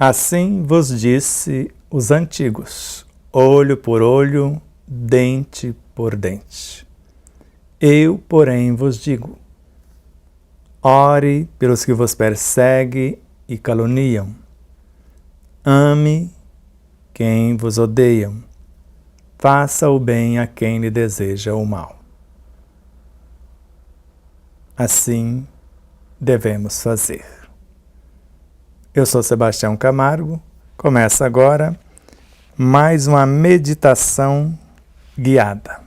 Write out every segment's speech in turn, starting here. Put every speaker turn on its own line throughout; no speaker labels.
Assim vos disse os antigos, olho por olho, dente por dente. Eu, porém, vos digo, ore pelos que vos perseguem e caluniam. Ame quem vos odeiam. Faça o bem a quem lhe deseja o mal. Assim devemos fazer. Eu sou Sebastião Camargo. Começa agora mais uma meditação guiada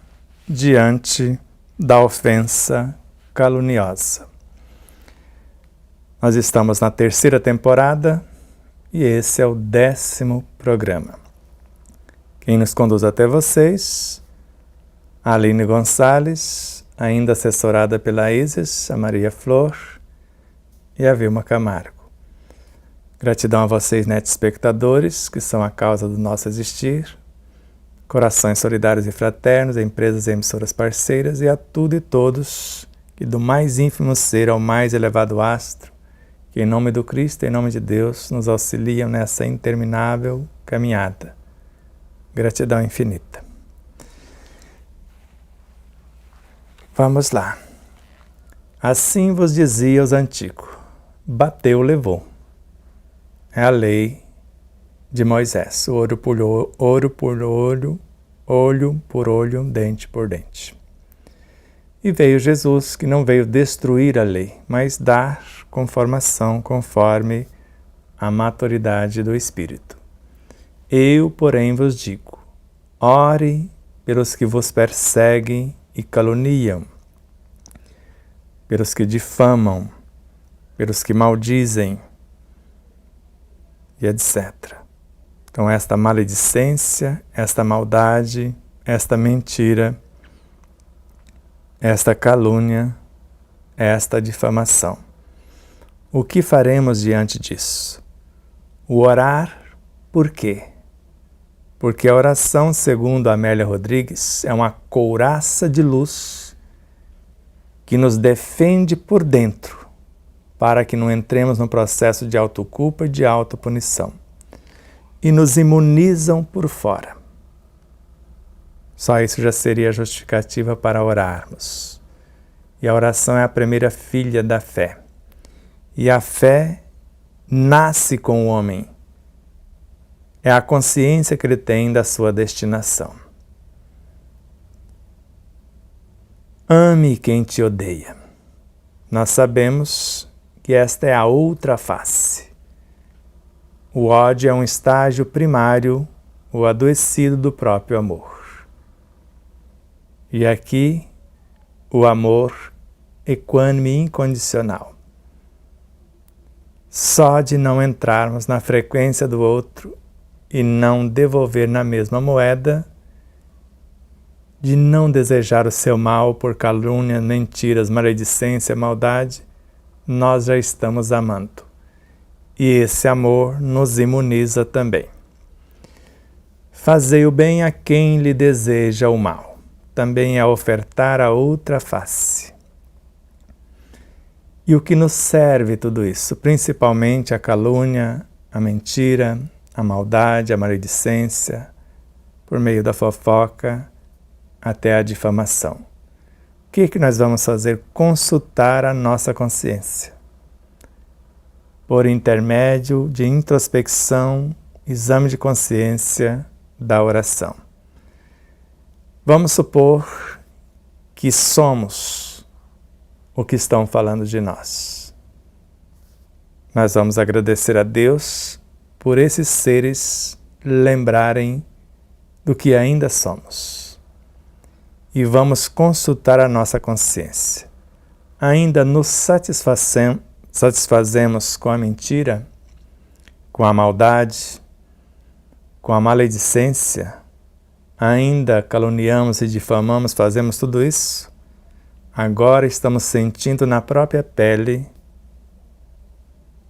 diante da ofensa caluniosa. Nós estamos na 3ª temporada e esse é o 10º programa. Quem nos conduz até vocês, a Aline Gonçalves, ainda assessorada pela Isis, a Maria Flor e a Vilma Camargo. Gratidão a vocês, netespectadores, que são a causa do nosso existir, corações solidários e fraternos, empresas e emissoras parceiras e a tudo e todos que do mais ínfimo ser ao mais elevado astro, que em nome do Cristo, em nome de Deus, nos auxiliam nessa interminável caminhada. Gratidão infinita. Vamos lá. Assim vos dizia os antigos, bateu, levou. É a lei de Moisés, olho por olho, olho por olho, dente por dente. E veio Jesus, que não veio destruir a lei, mas dar conformação conforme a maturidade do Espírito. Eu, porém, vos digo, ore pelos que vos perseguem e caluniam, pelos que difamam, pelos que maldizem, e etc. Então esta maledicência, esta maldade, esta mentira, esta calúnia, esta difamação. O que faremos diante disso? O orar, por quê? Porque a oração, segundo Amélia Rodrigues, é uma couraça de luz que nos defende por dentro, para que não entremos no processo de autoculpa e de autopunição. E nos imunizam por fora. Só isso já seria justificativa para orarmos. E a oração é a primeira filha da fé. E a fé nasce com o homem. É a consciência que ele tem da sua destinação. Ame quem te odeia. Nós sabemos que esta é a outra face. O ódio é um estágio primário, o adoecido do próprio amor. E aqui, o amor equânime e incondicional. Só de não entrarmos na frequência do outro e não devolver na mesma moeda, de não desejar o seu mal por calúnia, mentiras, maledicência, maldade, nós já estamos amando. E esse amor nos imuniza também. Fazei o bem a quem lhe deseja o mal. Também é ofertar a outra face. E o que nos serve tudo isso? Principalmente a calúnia, a mentira, a maldade, a maledicência, por meio da fofoca, até a difamação. O que nós vamos fazer? Consultar a nossa consciência. Por intermédio de introspecção, exame de consciência da oração. Vamos supor que somos o que estão falando de nós. Nós vamos agradecer a Deus por esses seres lembrarem do que ainda somos. E vamos consultar a nossa consciência. Ainda nos satisfazemos com a mentira, com a maldade, com a maledicência? Ainda caluniamos e difamamos, fazemos tudo isso? Agora estamos sentindo na própria pele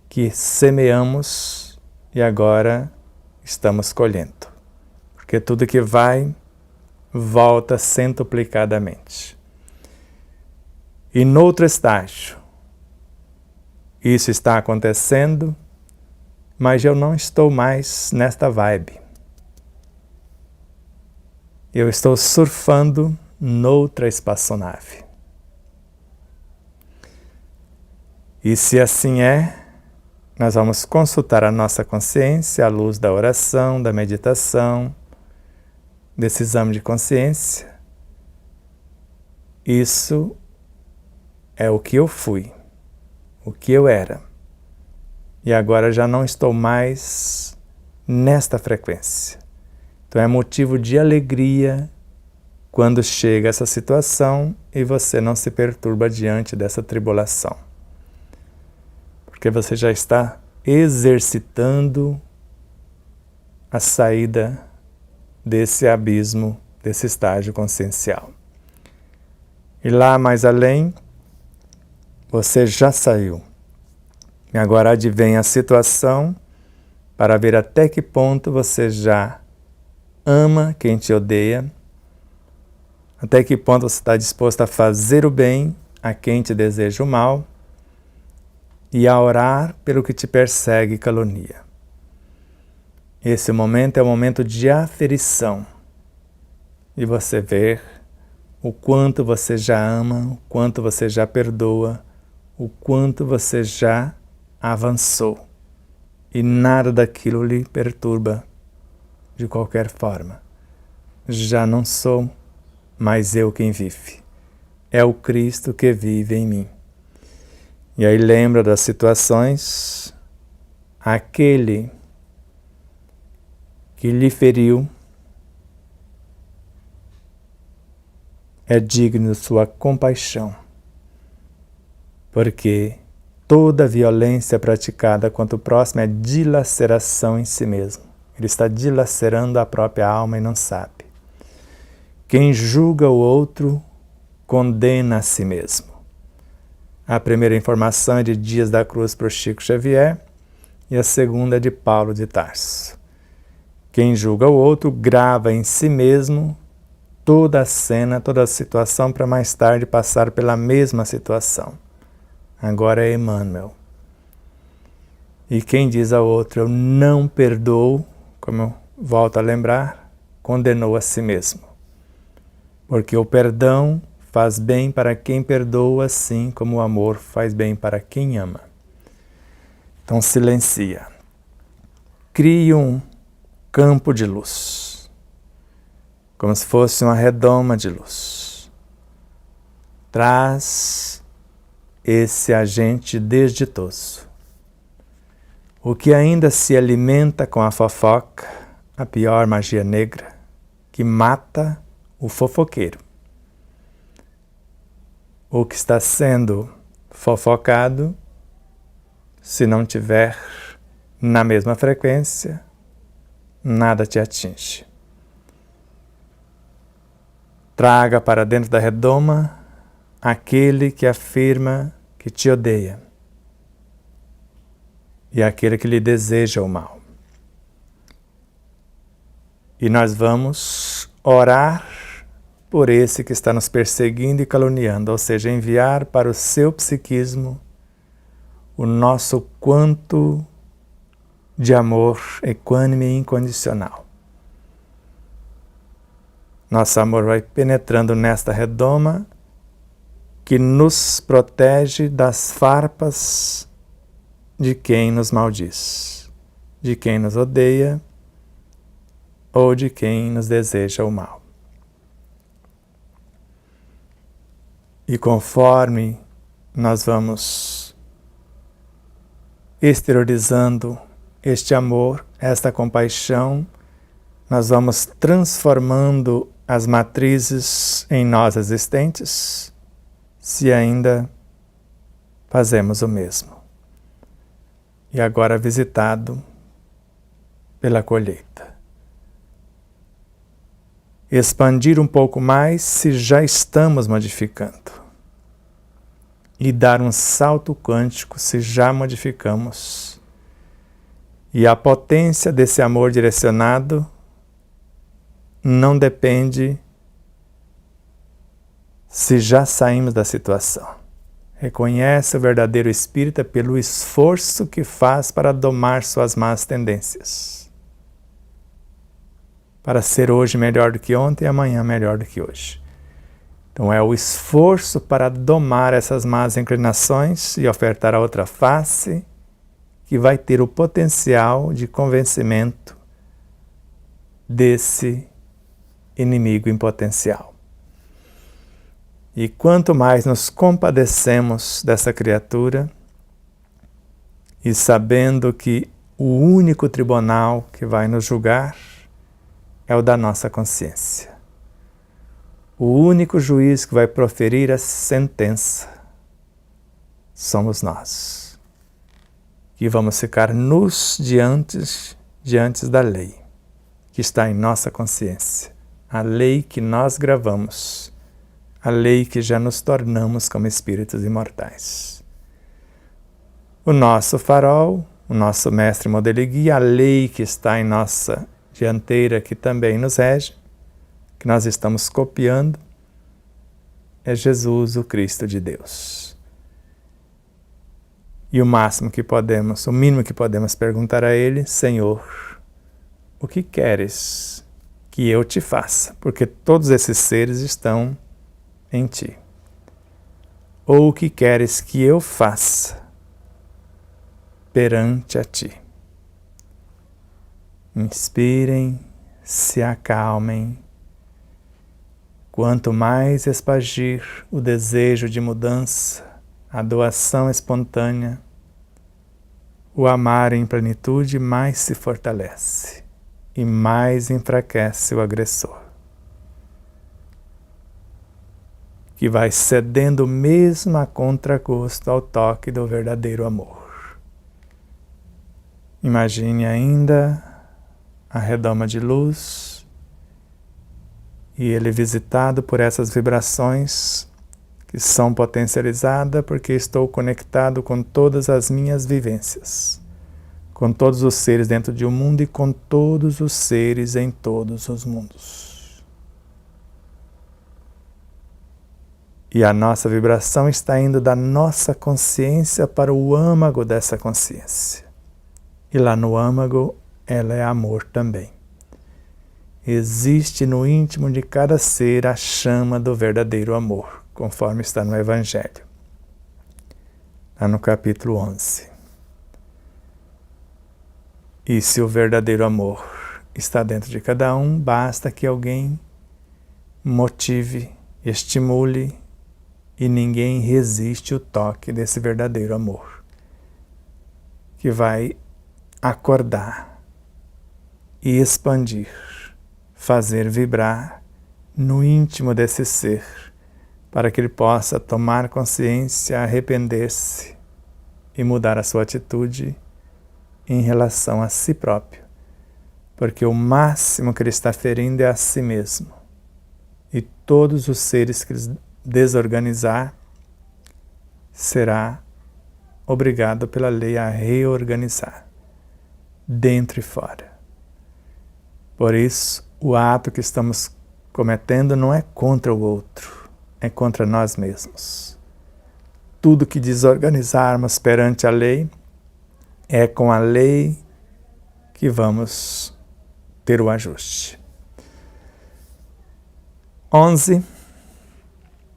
que semeamos e agora estamos colhendo. Porque tudo que vai, volta centuplicadamente. E noutro estágio, isso está acontecendo, mas eu não estou mais nesta vibe. Eu estou surfando noutra espaçonave. E se assim é, nós vamos consultar a nossa consciência à luz da oração, da meditação, desse exame de consciência. Isso é o que eu fui, o que eu era. E agora já não estou mais nesta frequência. Então é motivo de alegria quando chega essa situação e você não se perturba diante dessa tribulação. Porque você já está exercitando a saída desse abismo, desse estágio consciencial. E lá mais além, você já saiu. E agora advém a situação para ver até que ponto você já ama quem te odeia, até que ponto você está disposto a fazer o bem a quem te deseja o mal e a orar pelo que te persegue e calunia. Esse momento é o momento de aferição e você ver o quanto você já ama, o quanto você já perdoa, o quanto você já avançou e nada daquilo lhe perturba de qualquer forma. Já não sou mais eu quem vive, é o Cristo que vive em mim. E aí lembra das situações, aquele que lhe feriu é digno de sua compaixão, porque toda violência praticada contra o próximo é dilaceração em si mesmo. Ele está dilacerando a própria alma e não sabe. Quem julga o outro condena a si mesmo. A primeira informação é de Dias da Cruz para o Chico Xavier e a segunda é de Paulo de Tarso. Quem julga o outro grava em si mesmo toda a cena, toda a situação para mais tarde passar pela mesma situação. Agora é Emmanuel. E quem diz ao outro, eu não perdoo, como eu volto a lembrar, condenou a si mesmo. Porque o perdão faz bem para quem perdoa, assim como o amor faz bem para quem ama. Então silencia. Crie um campo de luz, como se fosse uma redoma de luz. Traz esse agente desditoso. O que ainda se alimenta com a fofoca, a pior magia negra, que mata o fofoqueiro. O que está sendo fofocado, se não tiver na mesma frequência, nada te atinge. Traga para dentro da redoma aquele que afirma que te odeia e aquele que lhe deseja o mal. E nós vamos orar por esse que está nos perseguindo e caluniando, ou seja, enviar para o seu psiquismo o nosso quanto de amor equânime e incondicional. Nosso amor vai penetrando nesta redoma que nos protege das farpas de quem nos maldiz, de quem nos odeia ou de quem nos deseja o mal. E conforme nós vamos exteriorizando este amor, esta compaixão, nós vamos transformando as matrizes em nós existentes, se ainda fazemos o mesmo. E agora visitado pela colheita. Expandir um pouco mais se já estamos modificando. E dar um salto quântico se já modificamos. E a potência desse amor direcionado não depende se já saímos da situação. Reconhece o verdadeiro espírita pelo esforço que faz para domar suas más tendências. Para ser hoje melhor do que ontem e amanhã melhor do que hoje. Então é o esforço para domar essas más inclinações e ofertar a outra face que vai ter o potencial de convencimento desse inimigo em potencial. E quanto mais nos compadecemos dessa criatura, e sabendo que o único tribunal que vai nos julgar é o da nossa consciência. O único juiz que vai proferir a sentença somos nós, que vamos ficar nus diante da lei, que está em nossa consciência, a lei que nós gravamos, a lei que já nos tornamos como espíritos imortais. O nosso farol, o nosso mestre modelo e guia, a lei que está em nossa dianteira, que também nos rege, que nós estamos copiando, é Jesus, o Cristo de Deus. E o mínimo que podemos perguntar a Ele: Senhor, o que queres que eu te faça? Porque todos esses seres estão em ti. Ou o que queres que eu faça perante a ti? Inspirem, se acalmem. Quanto mais expagir o desejo de mudança, a doação espontânea, o amar em plenitude, mais se fortalece e mais enfraquece o agressor, que vai cedendo mesmo a contragosto ao toque do verdadeiro amor. Imagine ainda a redoma de luz e ele visitado por essas vibrações que são potencializadas porque estou conectado com todas as minhas vivências, com todos os seres dentro de um mundo e com todos os seres em todos os mundos. E a nossa vibração está indo da nossa consciência para o âmago dessa consciência. E lá no âmago, ela é amor também. Existe no íntimo de cada ser a chama do verdadeiro amor, conforme está no Evangelho, lá no capítulo 11. E se o verdadeiro amor está dentro de cada um, basta que alguém motive, estimule, e ninguém resiste o toque desse verdadeiro amor, que vai acordar e expandir, fazer vibrar no íntimo desse ser, para que ele possa tomar consciência, arrepender-se e mudar a sua atitude em relação a si próprio, porque o máximo que ele está ferindo é a si mesmo, e todos os seres que ele desorganizar será obrigado pela lei a reorganizar, dentro e fora. Por isso, o ato que estamos cometendo não é contra o outro, é contra nós mesmos. Tudo que desorganizarmos perante a lei, é com a lei que vamos ter o ajuste. 11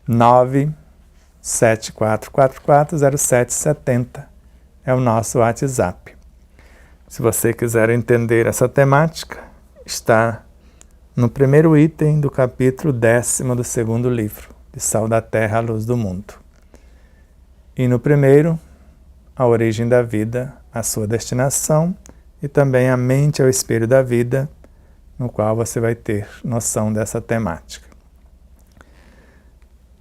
9 74440770 é o nosso WhatsApp. Se você quiser entender essa temática, está no primeiro item do capítulo 10º do segundo livro, de Sal da Terra, a Luz do Mundo. E no primeiro, a origem da vida, a sua destinação, e também a mente é o espelho da vida, no qual você vai ter noção dessa temática.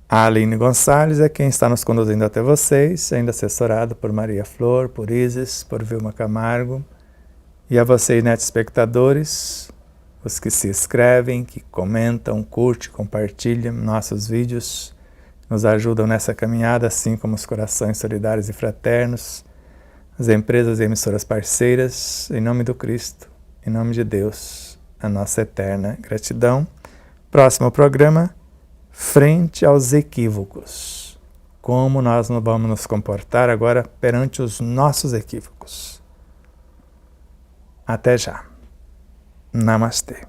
A Aline Gonçalves é quem está nos conduzindo até vocês, ainda assessorado por Maria Flor, por Isis, por Vilma Camargo, e a vocês, espectadores, os que se inscrevem, que comentam, curtem, compartilham nossos vídeos, nos ajudam nessa caminhada, assim como os corações solidários e fraternos, as empresas e emissoras parceiras, em nome do Cristo, em nome de Deus, a nossa eterna gratidão. Próximo programa, Frente aos Equívocos. como nós não vamos nos comportar agora perante os nossos equívocos. Até já. Namastê.